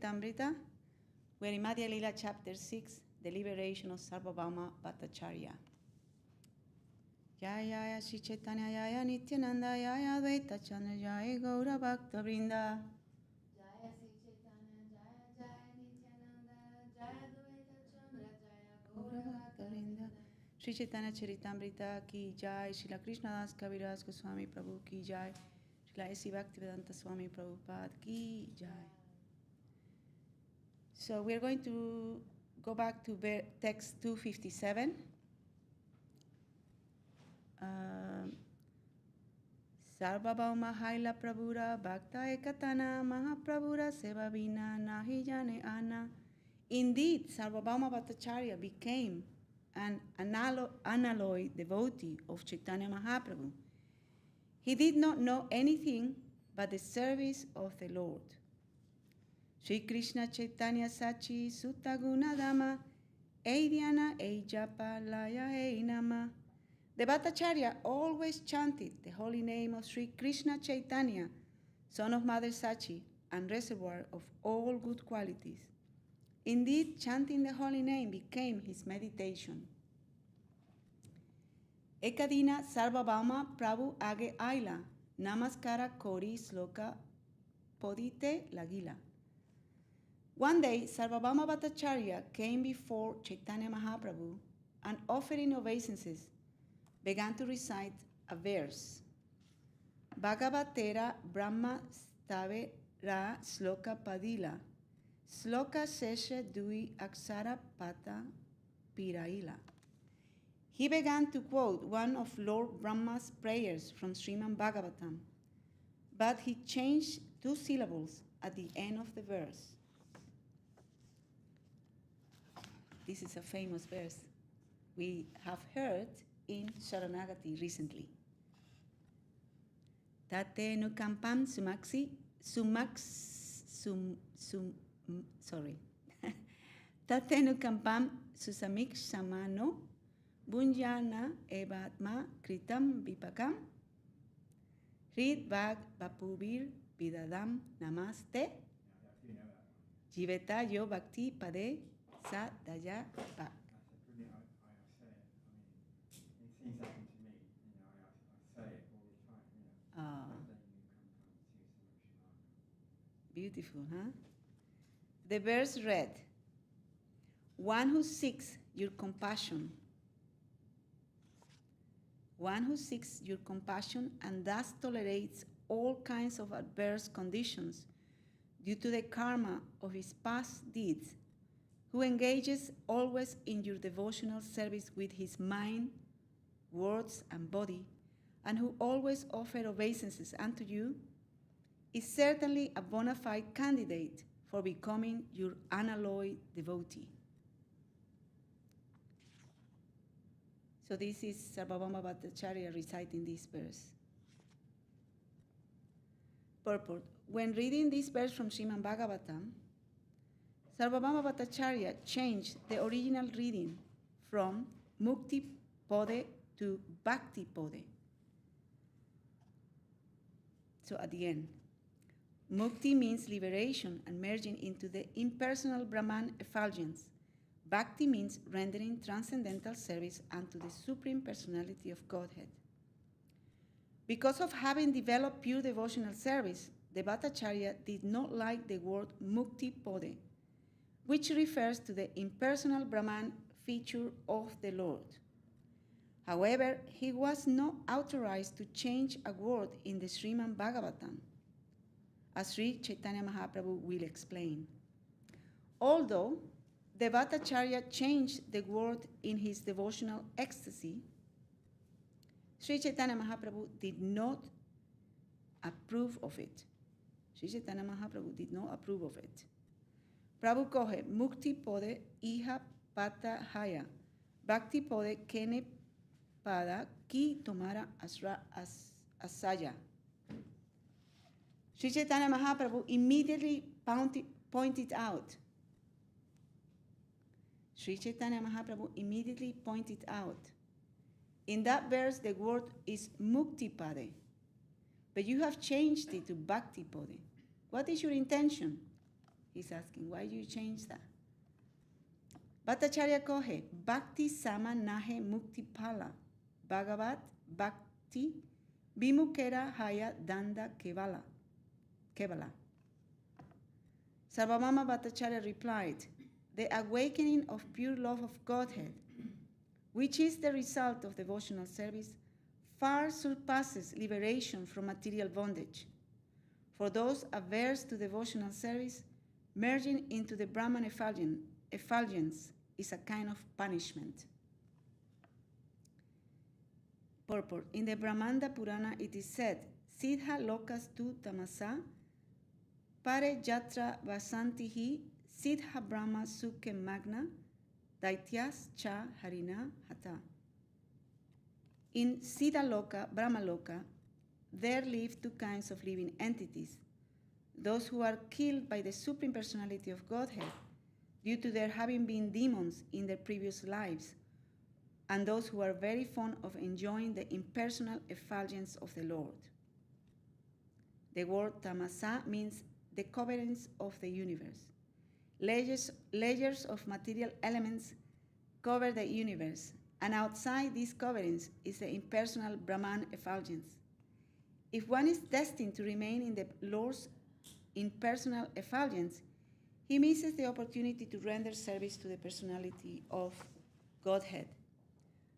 Charitamrita. We're in Madhya Lila chapter 6, the liberation of Sarvabhauma Bhattacharya. Jaya Jaya Sri Chaitanya Jaya Nityananda Jaya Advaita Chandra Jaya Gaura Bhakta Vrinda. Jaya Sri Chaitanya Jaya Jaya Nityananda Jaya Advaita Chandra Jaya Gaura Bhakta Vrinda. Sri Chaitanya Charitamrita ki Jai, Srila Krishnadas Kaviraj Goswami Prabhu ki Jai, Srila A.C. Bhaktivedanta Swami Prabhupada ki Jai. So we're going to go back to text 257. Sarvabhauma Haila Prabhura Bhakta Ekatana Mahaprabhura Seva Vina Nahi Jane Ana. Indeed, Sarvabhauma Bhattacharya became an unalloyed devotee of Chaitanya Mahaprabhu. He did not know anything but the service of the Lord. Sri Krishna Chaitanya Sachi Sutta Gunadama Eidhyana Eijapa Laya Einama. The Bhattacharya always chanted the holy name of Sri Krishna Chaitanya, son of Mother Sachi and reservoir of all good qualities. Indeed, chanting the holy name became his meditation. Ekadina Sarvabhauma Prabhu Age Aila Namaskara Kori Sloka Podite Lagila. One day, Sarvabhauma Bhattacharya came before Chaitanya Mahaprabhu and offering obeisances, began to recite a verse. Bhagavatera Brahma Stave Ra Sloka Padila. Sloka Sesha Dui Aksara Pata Piraila. He began to quote one of Lord Brahma's prayers from Srimad Bhagavatam, but he changed 2 syllables at the end of the verse. This is a famous verse we have heard in Sharanagati recently. Tate nukampam Tate nukampam susamik samano bunjana evatma kritam vipakam Rid bag bapubir vidadam namaste jiveta yo bhakti pade sa daya bhak. Things happen to me, I say it all the time, Beautiful, huh? The verse read, one who seeks your compassion and thus tolerates all kinds of adverse conditions due to the karma of his past deeds, who engages always in your devotional service with his mind, words, and body, and who always offer obeisances unto you, is certainly a bona fide candidate for becoming your unalloyed devotee. So this is Sarvabhauma Bhattacharya reciting this verse. Purport. When reading this verse from Srimad Bhagavatam, Sarvabhauma Bhattacharya changed the original reading from Mukti Pode to Bhakti Pode. So at the end, Mukti means liberation and merging into the impersonal Brahman effulgence. Bhakti means rendering transcendental service unto the Supreme Personality of Godhead. Because of having developed pure devotional service, the Bhattacharya did not like the word Mukti Pode, which refers to the impersonal Brahman feature of the Lord. However, he was not authorized to change a word in the Srimad Bhagavatam, as Sri Chaitanya Mahaprabhu will explain. Although the Bhattacharya changed the word in his devotional ecstasy, Sri Chaitanya Mahaprabhu did not approve of it. Sri Chaitanya Mahaprabhu did not approve of it. Prabhu coge Mukti Pode Iha Pata Haya, Bhakti Pode Kene Pada Ki Tomara Asaya. Sri Chaitanya Mahaprabhu immediately pointed out. Sri Chaitanya Mahaprabhu immediately pointed out. In that verse, the word is Mukti Pade, but you have changed it to Bhakti Pode. What is your intention? He's asking, why do you change that? Bhattacharya kohe, Bhakti sama nahe mukti phala, Bhagavat Bhakti Vimukera haya danda kevala. Sarvabhauma Bhattacharya replied, the awakening of pure love of Godhead, which is the result of devotional service, far surpasses liberation from material bondage. For those averse to devotional service, merging into the Brahman effulgence is a kind of punishment. Purport. In the Brahmanda Purana it is said, Siddha lokas tu tamasa pare jatra vasantihi siddha brahma sukhe magna daityas cha harina hata. In Siddha Loka, Brahma Loka, there live two kinds of living entities. Those who are killed by the Supreme Personality of Godhead due to their having been demons in their previous lives, and those who are very fond of enjoying the impersonal effulgence of the Lord. The word tamasa means the coverings of the universe. Layers of material elements cover the universe, and outside these coverings is the impersonal Brahman effulgence. If one is destined to remain in the Lord's impersonal effulgence, he misses the opportunity to render service to the personality of Godhead.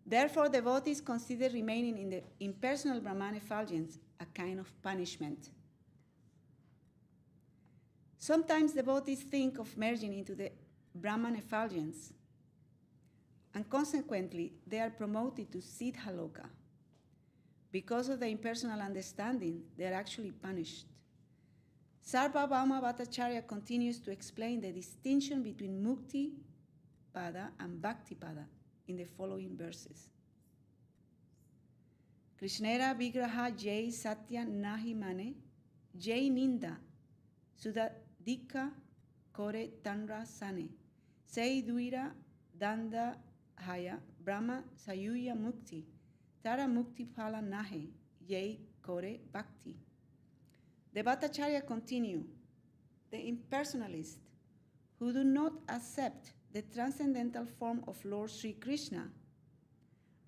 Therefore, devotees consider remaining in the impersonal Brahman effulgence a kind of punishment. Sometimes devotees think of merging into the Brahman effulgence, and consequently, they are promoted to Siddha Loka. Because of the impersonal understanding, they are actually punished. Sarvabhauma Bhattacharya continues to explain the distinction between Mukti Pada and Bhakti Pada in the following verses. Krishnera Vigraha Jai Satya Nahi Mane Jai Ninda Sudadika Kore Tanra Sane Sei Duira Danda Haya Brahma Sayuya Mukti Tara Mukti Phala Nahe Jai Kore Bhakti. The Bhattacharya continue, the impersonalists who do not accept the transcendental form of Lord Sri Krishna,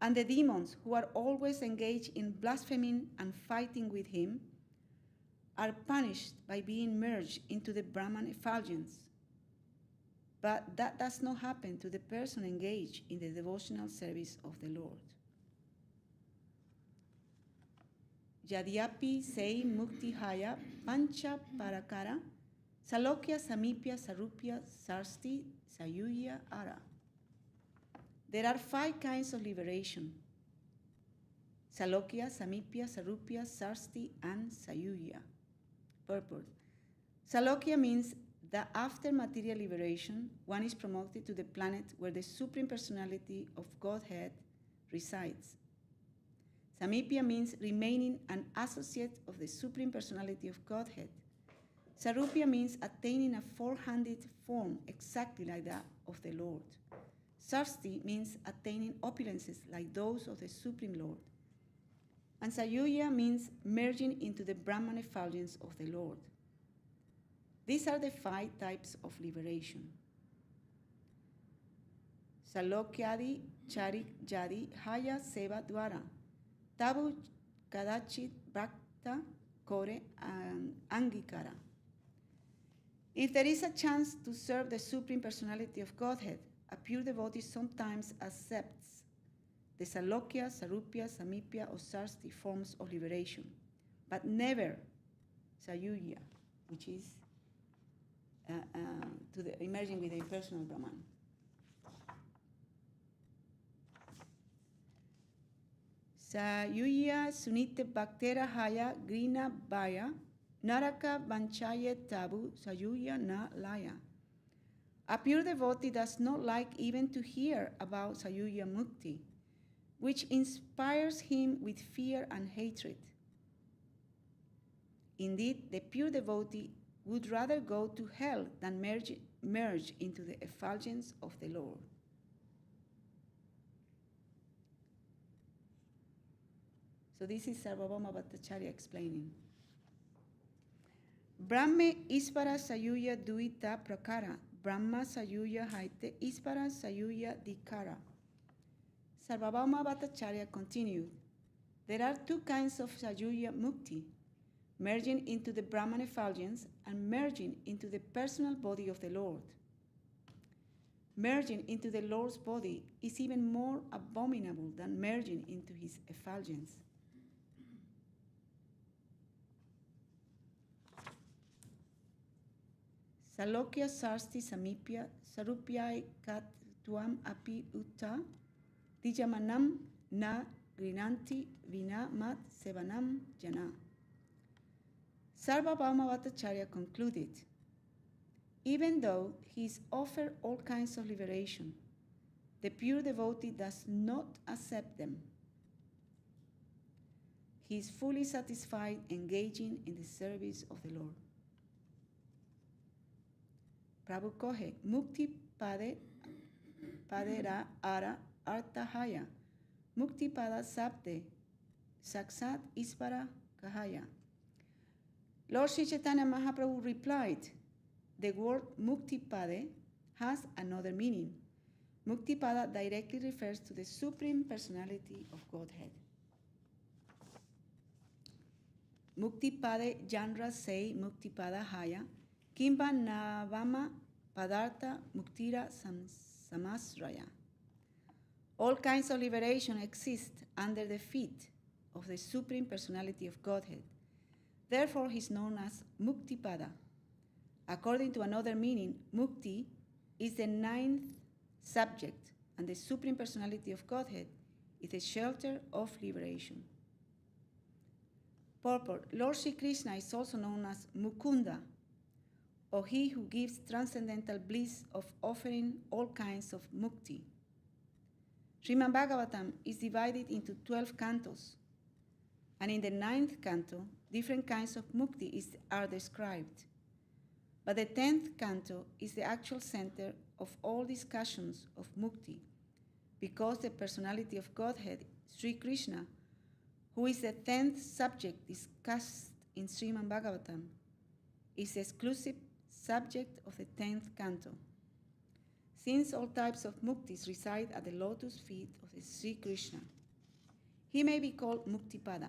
and the demons who are always engaged in blaspheming and fighting with him, are punished by being merged into the Brahman effulgence. But that does not happen to the person engaged in the devotional service of the Lord. Yadyapi sei mukti haya pancha parakara salokya samipya sarupya sarsti sayuya ara. There are 5 kinds of liberation: Salokya, Samipya, Sarupya, Sarsti, and Sayuya. Purport. Salokya means that after material liberation, one is promoted to the planet where the Supreme Personality of Godhead resides. Samipya means remaining an associate of the Supreme Personality of Godhead. Sarupya means attaining a 4-handed form exactly like that of the Lord. Sarsti means attaining opulences like those of the Supreme Lord. And Sayuya means merging into the Brahman effulgence of the Lord. These are the 5 types of liberation. Salokyadi charik jadi haya seva dwara tabu kadachit bhakta kore angikara. If there is a chance to serve the Supreme Personality of Godhead, a pure devotee sometimes accepts the Salokya, Sarupya, Samipya, or Sarsti forms of liberation, but never Sayuya, which is to the emerging with the impersonal Brahman. Sayuya sunite bhaktera haya grina baya naraka vanchaye tabu sayuya na laya. A pure devotee does not like even to hear about Sayuya Mukti, which inspires him with fear and hatred. Indeed, the pure devotee would rather go to hell than merge into the effulgence of the Lord. So this is Sarvabhauma Bhattacharya explaining. Brahme Ispara Sayuya Duita Prakara, Brahma Sayuya Haite Ispara Sayuya Dikara. Sarvabhauma Bhattacharya continued, there are two kinds of Sayuya Mukti, merging into the Brahman effulgence and merging into the personal body of the Lord. Merging into the Lord's body is even more abominable than merging into his effulgence. Salokya sarsti samipya sarupyai kat tuam api utta dijamanam na grinanti vina mat sevanam jana. Sarvabhauma Bhattacharya concluded, even though he is offered all kinds of liberation, the pure devotee does not accept them. He is fully satisfied engaging in the service of the Lord. Prabhu kohe, mukti padera ara artahaya, mukti pada sabde, saksat ispara kahaya. Lord Sri Chaitanya Mahaprabhu replied, the word Muktipada has another meaning. Muktipada directly refers to the Supreme Personality of Godhead. Muktipada Janra say Muktipada Haya, Kimba Navama Padartha Muktira Samasraya. All kinds of liberation exist under the feet of the Supreme Personality of Godhead. Therefore, he is known as Muktipada. According to another meaning, Mukti is the ninth subject, and the Supreme Personality of Godhead is the shelter of liberation. Purport: Lord Sri Krishna is also known as Mukunda, or he who gives transcendental bliss of offering all kinds of mukti. Srimad Bhagavatam is divided into 12 cantos, and in the 9th canto, different kinds of mukti are described. But the 10th canto is the actual center of all discussions of mukti, because the personality of Godhead, Sri Krishna, who is the 10th subject discussed in Srimad Bhagavatam, is the exclusive subject of the 10th canto. Since all types of muktis reside at the lotus feet of the Sri Krishna, he may be called Muktipada.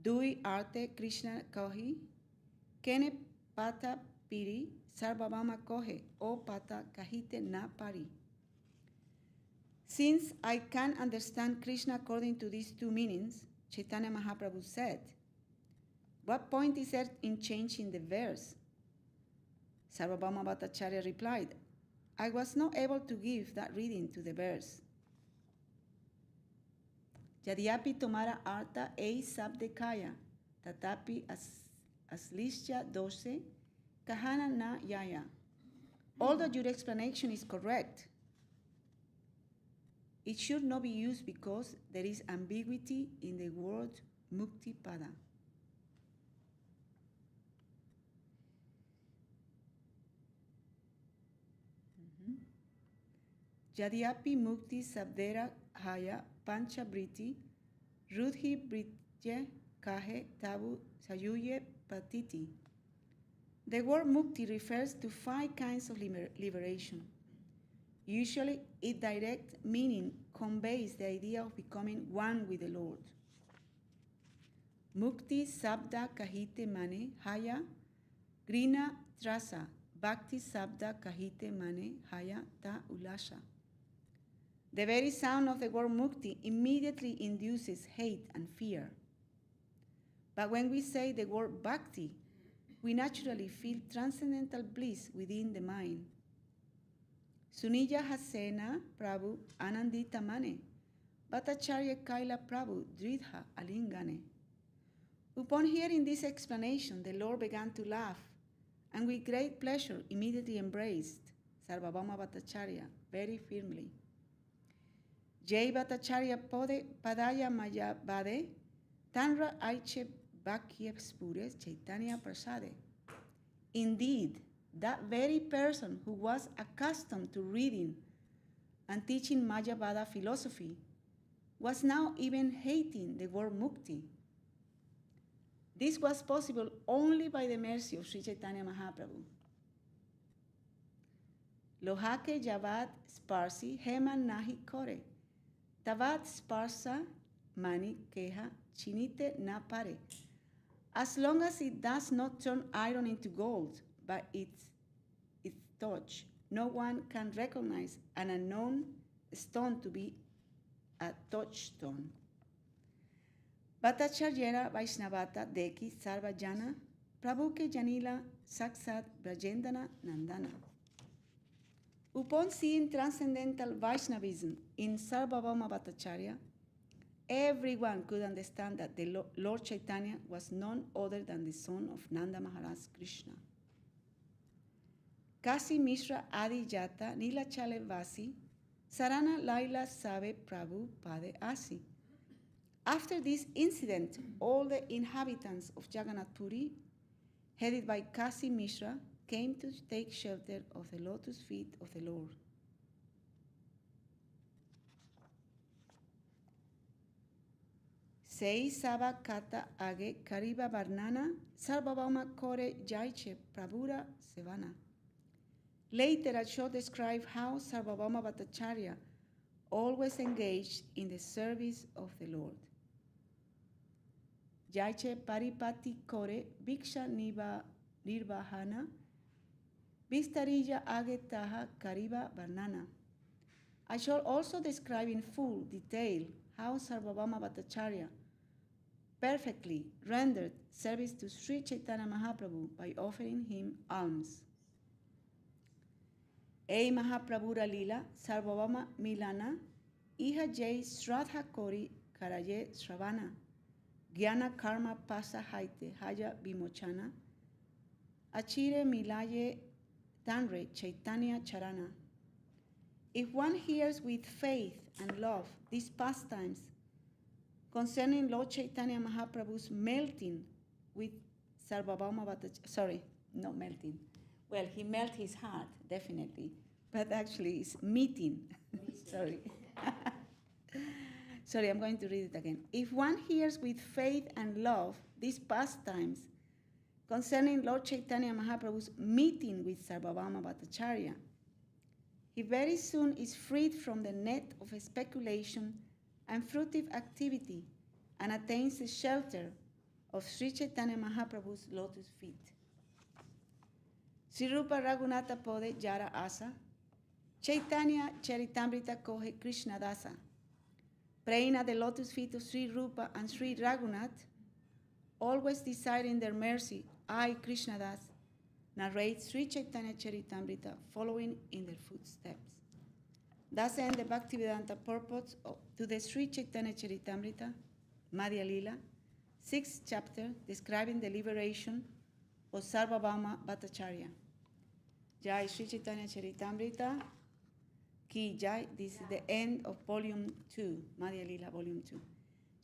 Dui arte Krishna kohi, kene pata piri, sarvabhama kohe, o pata kahite na pari. Since I can understand Krishna according to these two meanings, Chaitanya Mahaprabhu said, what point is there in changing the verse? Sarvabhauma Bhattacharya replied, I was not able to give that reading to the verse. Yadyapi tomara arta ei sabde kaya, tatapi aslishya dose, kahana na yaya. Although your explanation is correct, it should not be used because there is ambiguity in the word muktipada. Yadyapi mukti sabdera haya pancha briti, rudhi britye kahe tabu sayuye patiti. The word mukti refers to 5 kinds of liberation. Usually, its direct meaning conveys the idea of becoming one with the Lord. Mukti sabda kahite mane haya, grina trasa, bhakti sabda kahite mane haya ta ulasha. The very sound of the word mukti immediately induces hate and fear. But when we say the word bhakti, we naturally feel transcendental bliss within the mind. Sunija Hasena Prabhu Anandita Mane, Bhattacharya Kaila Prabhu Dridha Alingane. Upon hearing this explanation, the Lord began to laugh, and with great pleasure immediately embraced Sarvabhauma Bhattacharya very firmly. Jai Bhattacharya Pode Padaya Maya Bade, Tanra Aiche Bhakya Spures Chaitanya Prasade. Indeed, that very person who was accustomed to reading and teaching Mayavada philosophy was now even hating the word mukti. This was possible only by the mercy of Sri Chaitanya Mahaprabhu. Lohake Javad Sparsi Heman Nahi Kore. Tavat Sparsa Mani Keha Chinite Na Pare. As long as it does not turn iron into gold by its touch, no one can recognize an unknown stone to be a touchstone. Bhattacharyera Vaishnavata Deki Sarvajana Prabhuke Janila Saksat Brajendana Nandana. Upon seeing transcendental Vaishnavism in Sarvabhauma Bhattacharya, everyone could understand that the Lord Chaitanya was none other than the son of Nanda Maharaj Krishna. Kasi Mishra Adi Jata Nila Chale Vasi Sarana Laila Sabe Prabhu Pade Asi. After this incident, all the inhabitants of Jagannath Puri, headed by Kasi Mishra, came to take shelter of the lotus feet of the Lord. Sei Saba Kata Age Kariba Varnana Sarvabhauma Kore Jaiche Prabhura Sevana. Later, I shall describe how Sarvabhauma Bhattacharya always engaged in the service of the Lord. Jaiche Paripati Kore Bhiksha Nirvahana Vistarija Agetaha Kariba Varnana. I shall also describe in full detail how Sarvabhauma Bhattacharya perfectly rendered service to Sri Chaitanya Mahaprabhu by offering him alms. Ei Mahaprabhura Lila Sarvabhauma Milana Iha Jai Shraddha Kori Karaye Shravana Gyana Karma Pasa Haite Haya Vimochana Achire Milaye Tanre Chaitanya Charana. If one hears with faith and love these pastimes concerning Lord Chaitanya Mahaprabhu's melting with Sarvabhauma Bhattacharya, not melting. Well, he melted his heart, definitely, but actually it's meeting. Sorry. Sorry, I'm going to read it again. If one hears with faith and love these pastimes concerning Lord Chaitanya Mahaprabhu's meeting with Sarvabhauma Bhattacharya, he very soon is freed from the net of speculation and fruitive activity and attains the shelter of Sri Chaitanya Mahaprabhu's lotus feet. Sri Rupa Raghunatha Pode Jara Asa, Chaitanya Charitamrita Kohe Krishna Dasa. Praying at the lotus feet of Sri Rupa and Sri Raghunath, always desiring their mercy, I, Krishna Das, narrate Sri Chaitanya Charitamrita following in their footsteps. Thus end the Bhaktivedanta purport to the Sri Chaitanya Charitamrita, Madhya Lila, 6th chapter describing the liberation of Sarvabhauma Bhattacharya. Jai Sri Chaitanya Charitamrita, Ki Jai. This is the end of volume 2, Madhya Lila, volume 2.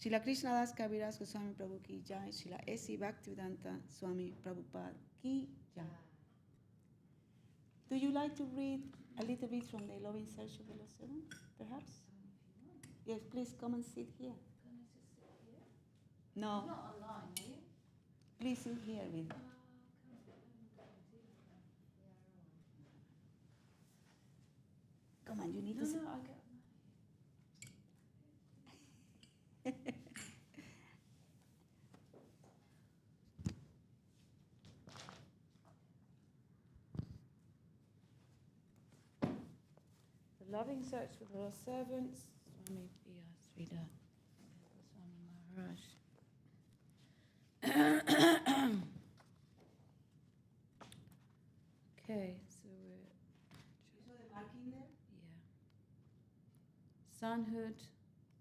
Srila Krishna Das Kaviraj Goswami Prabhu Ki Jai, Srila S.C. Bhaktivedanta Swami Prabhupada Ki Jai. Do you like to read a little bit from the Love in Search of the Lost Servant, perhaps? Yes, please come and sit here. Can I just sit here? No, Not online, are you? please sit here with. Come on, you need to sit. No, I get. The loving search for the lost servants, Swami Srida Swami Maharaj. Okay, so we're You saw the marking there? yeah. Sonhood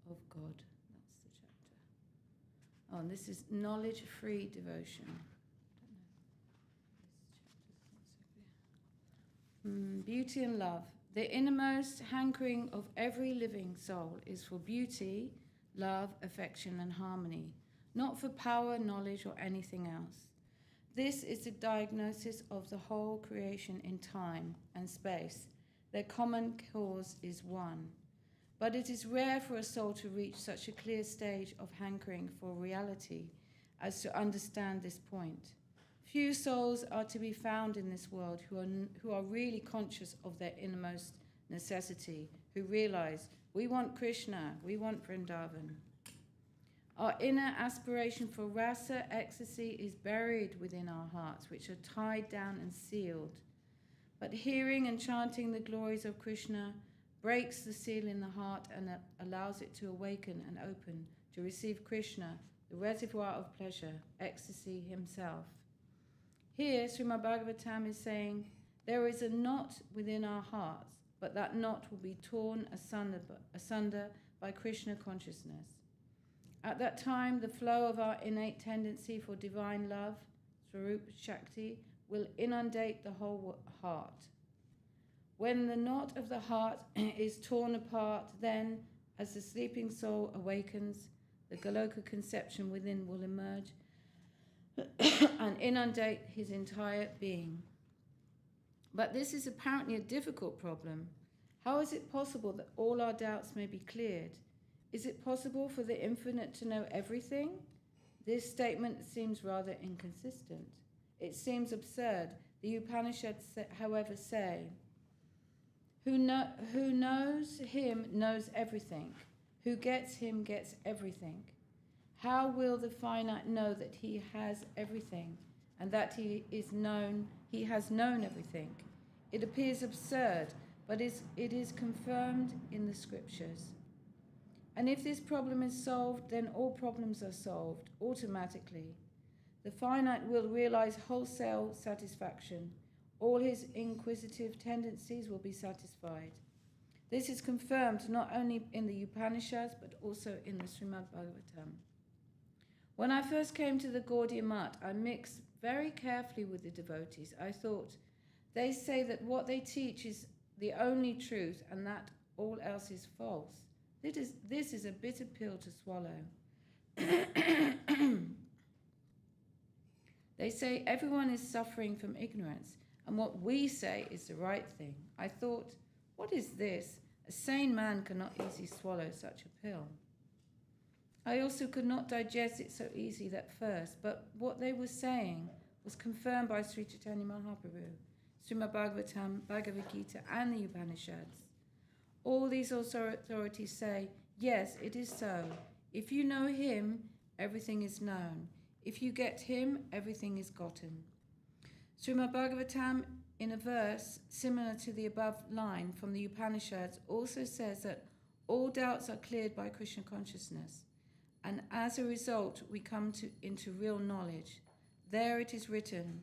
of God. That's the chapter. Oh, and this is knowledge-free devotion. Beauty and love. The innermost hankering of every living soul is for beauty, love, affection, and harmony, not for power, knowledge, or anything else. This is the diagnosis of the whole creation in time and space. Their common cause is one. But it is rare for a soul to reach such a clear stage of hankering for reality as to understand this point. Few souls are to be found in this world who are really conscious of their innermost necessity, who realize, we want Krishna, we want Vrindavan. Our inner aspiration for rasa, ecstasy, is buried within our hearts, which are tied down and sealed. But hearing and chanting the glories of Krishna breaks the seal in the heart and allows it to awaken and open to receive Krishna, the reservoir of pleasure, ecstasy himself. Here, Srimad Bhagavatam is saying, there is a knot within our hearts, but that knot will be torn asunder by Krishna consciousness. At that time, the flow of our innate tendency for divine love, Swarup Shakti, will inundate the whole heart. When the knot of the heart is torn apart, then, as the sleeping soul awakens, the Goloka conception within will emerge and inundate his entire being. But this is apparently a difficult problem. How is it possible that all our doubts may be cleared? Is it possible for the infinite to know everything? This statement seems rather inconsistent. It seems absurd. The Upanishads, however, say, who knows him knows everything. Who gets him gets everything. How will the finite know that he has everything and that he has known everything? It appears absurd, but it is confirmed in the scriptures. And if this problem is solved, then all problems are solved automatically. The finite will realize wholesale satisfaction. All his inquisitive tendencies will be satisfied. This is confirmed not only in the Upanishads, but also in the Srimad Bhagavatam. When I first came to the Gaudiya Math, I mixed very carefully with the devotees. I thought, they say that what they teach is the only truth and that all else is false. This is a bitter pill to swallow. They say everyone is suffering from ignorance, and what we say is the right thing. I thought, what is this? A sane man cannot easily swallow such a pill. I also could not digest it so easily at first, but what they were saying was confirmed by Sri Chaitanya Mahaprabhu, Srimad Bhagavatam, Bhagavad Gita, and the Upanishads. All these authorities say, yes, it is so. If you know him, everything is known. If you get him, everything is gotten. Srimad Bhagavatam, in a verse similar to the above line from the Upanishads, also says that all doubts are cleared by Krishna consciousness, and as a result, we come into real knowledge. There it is written,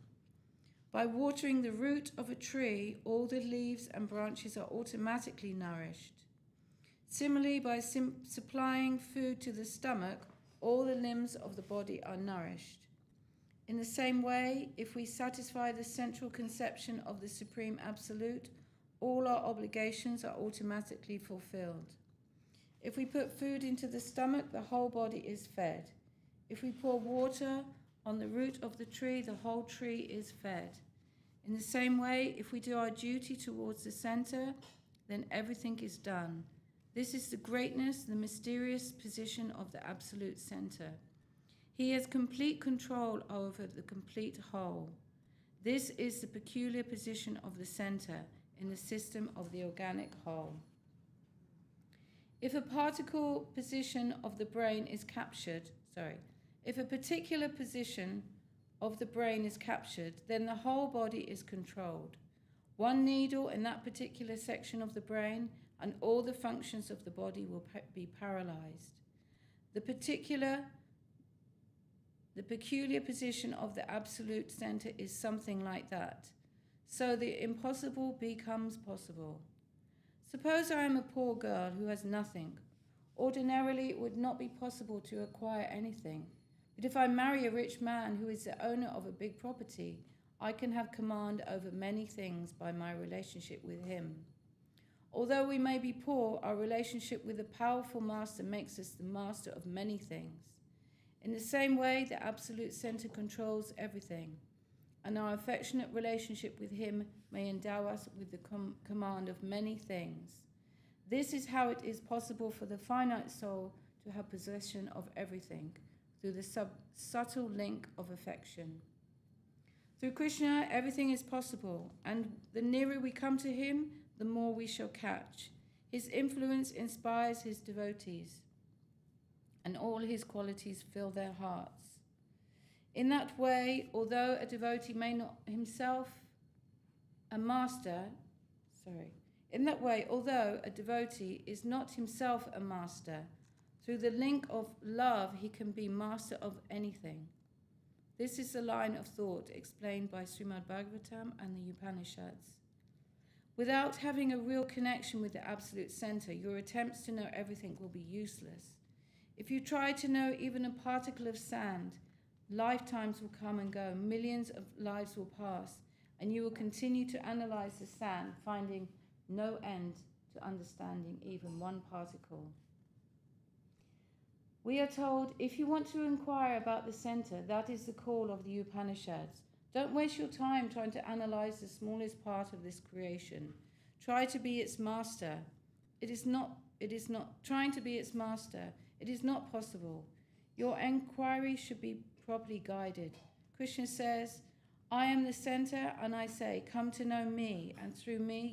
by watering the root of a tree, all the leaves and branches are automatically nourished. Similarly, by supplying food to the stomach, all the limbs of the body are nourished. In the same way, if we satisfy the central conception of the Supreme Absolute, all our obligations are automatically fulfilled. If we put food into the stomach, the whole body is fed. If we pour water on the root of the tree, the whole tree is fed. In the same way, if we do our duty towards the center, then everything is done. This is the greatness, the mysterious position of the absolute center. He has complete control over the complete whole. This is the peculiar position of the center in the system of the organic whole. If a particle position of the brain is captured, if a particular position of the brain is captured, then the whole body is controlled. One needle in that particular section of the brain and all the functions of the body will be paralyzed. The peculiar position of the absolute center is something like that. So the impossible becomes possible. Suppose I am a poor girl who has nothing. Ordinarily, it would not be possible to acquire anything. But if I marry a rich man who is the owner of a big property, I can have command over many things by my relationship with him. Although we may be poor, our relationship with a powerful master makes us the master of many things. In the same way, the absolute center controls everything, and our affectionate relationship with him may endow us with the command of many things. This is how it is possible for the finite soul to have possession of everything, through the subtle link of affection. Through Krishna, everything is possible, and the nearer we come to him, the more we shall catch. His influence inspires his devotees, and all his qualities fill their hearts. In that way, although a devotee may not himself a master, although a devotee is not himself a master, through the link of love he can be master of anything. This is the line of thought explained by Srimad Bhagavatam and the Upanishads. Without having a real connection with the absolute center, your attempts to know everything will be useless. If you try to know even a particle of sand, lifetimes will come and go, millions of lives will pass, and you will continue to analyze the sand, finding no end to understanding even one particle. We are told, if you want to inquire about the center, that is the call of the Upanishads. Don't waste your time trying to analyze the smallest part of this creation. Try to be its master. It is not trying to be its master. It is not possible. Your inquiry should be properly guided. Krishna says, I am the center, and I say, come to know me, and through me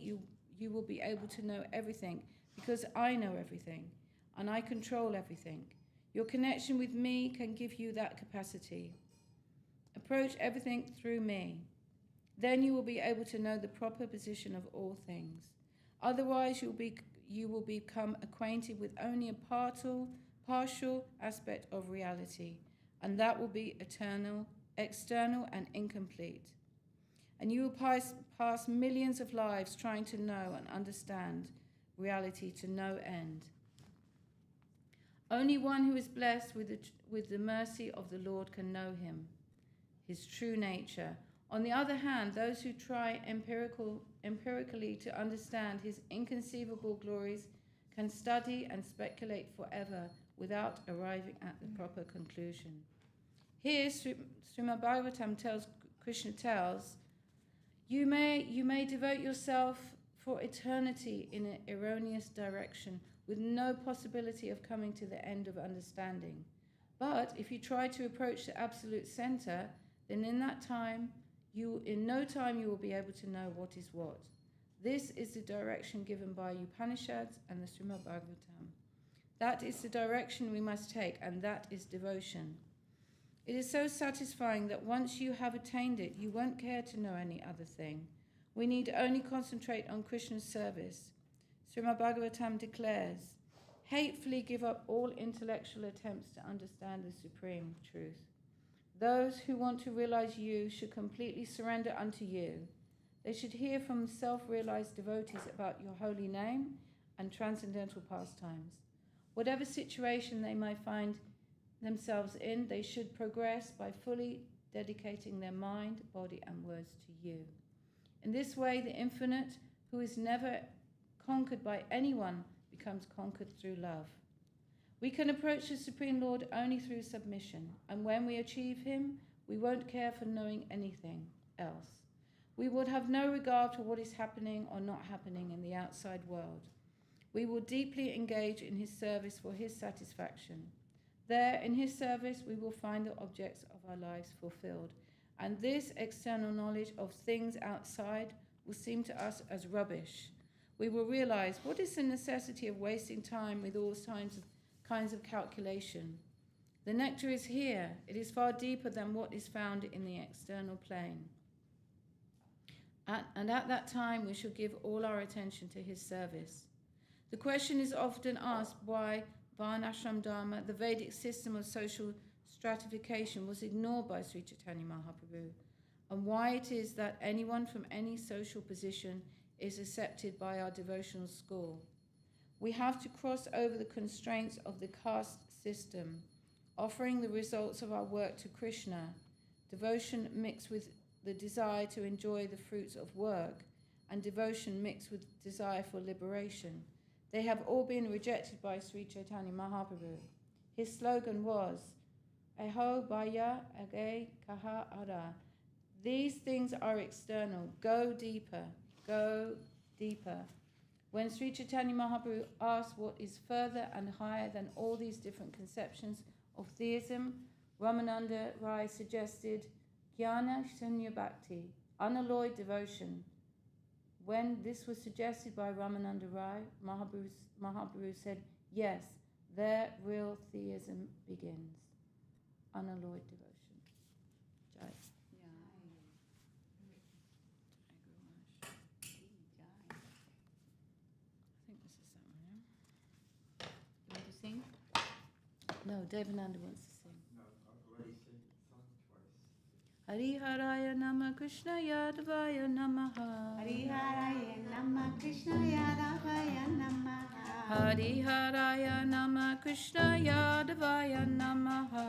you will be able to know everything, because I know everything, and I control everything. Your connection with me can give you that capacity. Approach everything through me. Then you will be able to know the proper position of all things. Otherwise, you will become acquainted with only a partial aspect of reality, and that will be external and incomplete. And you will pass millions of lives trying to know and understand reality to no end. Only one who is blessed with the mercy of the Lord can know him, his true nature. On the other hand, those who try empirically to understand his inconceivable glories can study and speculate forever without arriving at the proper conclusion. Here, Srimad Bhagavatam Krishna tells, you may devote yourself for eternity in an erroneous direction with no possibility of coming to the end of understanding. But if you try to approach the absolute center, then in no time you will be able to know what is what. This is the direction given by Upanishads and the Srimad Bhagavatam. That is the direction we must take, and that is devotion. It is so satisfying that once you have attained it, you won't care to know any other thing. We need only concentrate on Krishna's service. Srimad Bhagavatam declares, hatefully give up all intellectual attempts to understand the supreme truth. Those who want to realize you should completely surrender unto you. They should hear from self-realized devotees about your holy name and transcendental pastimes. Whatever situation they may find themselves in, they should progress by fully dedicating their mind, body, and words to you. In this way, the infinite, who is never conquered by anyone, becomes conquered through love. We can approach the Supreme Lord only through submission, and when we achieve him, we won't care for knowing anything else. We would have no regard for what is happening or not happening in the outside world. We will deeply engage in his service for his satisfaction. There, in his service, we will find the objects of our lives fulfilled, and this external knowledge of things outside will seem to us as rubbish. We will realize, what is the necessity of wasting time with all kinds of calculation? The nectar is here. It is far deeper than what is found in the external plane. And at that time, we shall give all our attention to his service. The question is often asked why Varnashram Dharma, the Vedic system of social stratification, was ignored by Sri Chaitanya Mahaprabhu, and why it is that anyone from any social position is accepted by our devotional school. We have to cross over the constraints of the caste system, offering the results of our work to Krishna, devotion mixed with the desire to enjoy the fruits of work, and devotion mixed with desire for liberation. They have all been rejected by Sri Chaitanya Mahaprabhu. His slogan was, Eho Baya Age Kaha Ara. These things are external. Go deeper. Go deeper. When Sri Chaitanya Mahaprabhu asked what is further and higher than all these different conceptions of theism, Ramananda Rai suggested Jnana Shanya Bhakti, unalloyed devotion. When this was suggested by Ramananda Rai, Mahaprabhu said, yes, there real theism begins. Unalloyed devotion. Jai. I think this is that one, yeah? You want to sing? No, Devananda wants to sing. No, I've already sung twice. Hariharaya Nama Krishna Yadavaya Namaha. Hariharaya Nama Krishna Yadavaya Namaha. Hariharaya Nama Krishna Yadavaya Namaha.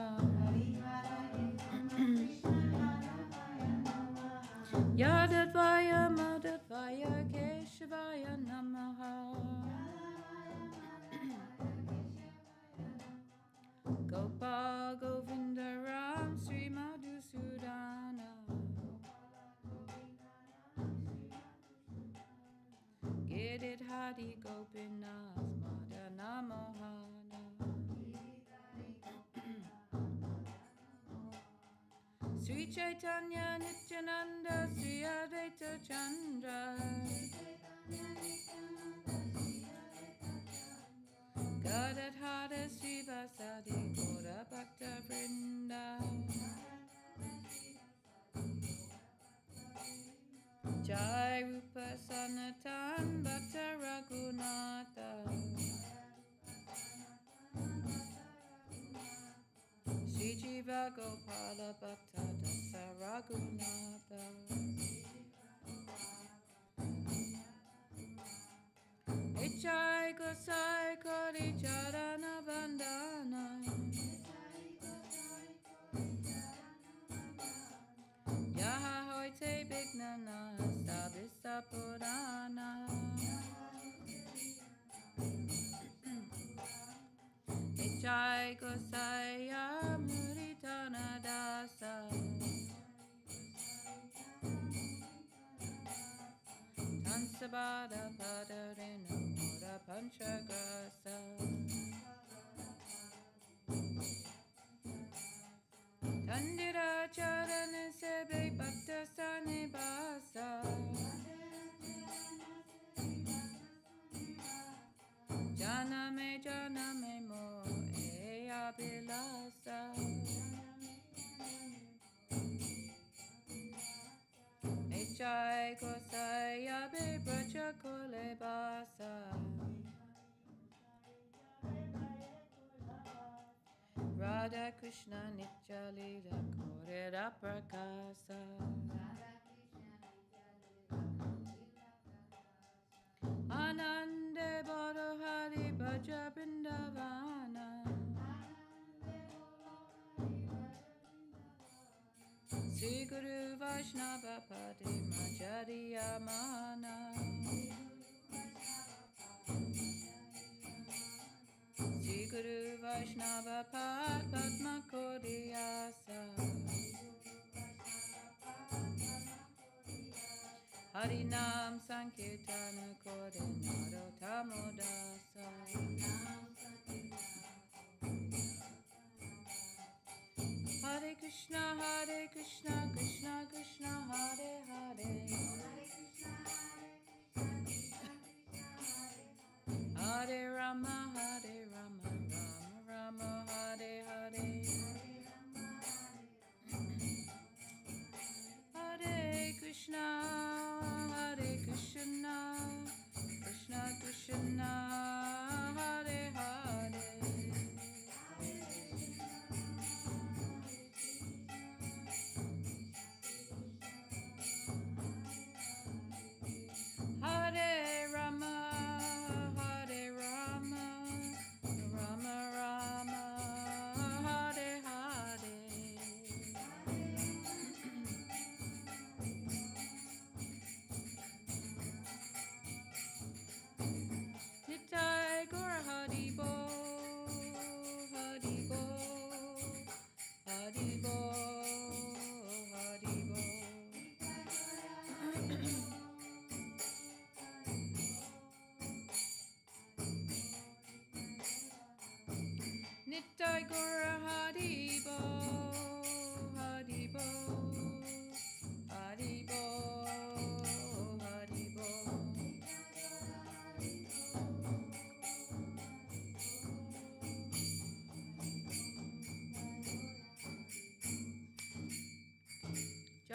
Yadavaya Madhavaya Keshavaya Namaha. Gopal Govinda Ram Sri Madhusudana. Girit Hari Gopinath Madana Mohana. Sri Chaitanya Nityananda Sri Advaita Chandra. Gadadhara Sri Vasadi Gora Bhakta Vrinda. Jai Rupa Sanatan Bhakta Raghunatha. Sri Jiva Gopala Bhakta Dasa Raghunatha. Jai Gosai Kori Charana Bandana. Yaha Hoite Bignana Sabista Purana. Jai Gosai Muritana Dasa. Tansabada Padarena Mura Panchagrasa. Tandira Charana Sebe Bhakta Sani Basa. Janame Mo Eya Bilasa. Jai Gosai Abe Braja Kole Basa. Radha Krishna Nitya Lila Korera Prakasa. Anande Bado Hari Bhaja Vrindavana. Sri Guru Vaishnava Pati Majariya Mana. Sri Guru Vaishnava Pad Padma Kodiyasa. Harinam Sankirtana Kode Narotamodasa. Hare Krishna, Krishna Krishna, Hare Hare. Hare Rama, Rama Rama, Hare Hare. Hare Krishna, Krishna Krishna, Hare Hare.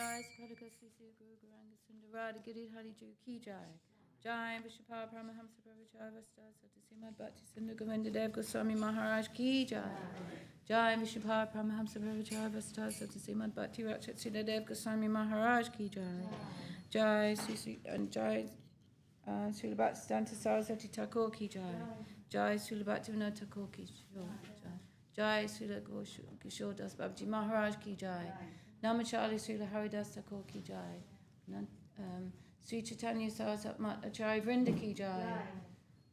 Jai Sapalika Sisi Guru Garanga Sundarada Giri Hari Ju Ki Jai. Jai Vishapal Paramahamsa Pravachai Vasta Satisima Bhakti Sundar Govinda Dev Goswami Maharaj Ki Jai. Jai Vishapal Paramahamsa Pravachai Vasta Satisima Bhakti Rakshit Sila Dev Goswami Maharaj Ki Jai. Jai Sisi and Jai Srila Bhaktisiddhanta Saraswati Thakur Ki Jai. Jai Srila Bhaktivinoda Thakur Ki Jai. Jai Srila Kishore Das Babaji Maharaj Ki Jai. Namachali Srila Haridas Thakur Ki Jai. Sri Chaitanya Saraswat Mat Acharya Vrinda Ki Jai.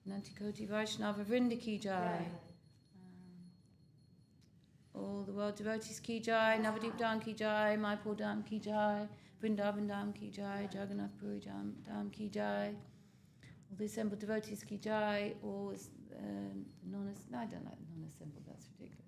Nantikoti Vaishnava Vrinda Ki Jai. All the world devotees Ki Jai. Navadip Dham Ki Jai. Maipur Dham Ki Jai. Vrindavan Dham Ki Jai. Jagannath Puri Dham Ki Jai. All the assembled devotees Ki Jai. All I don't like non-assembled, that's ridiculous.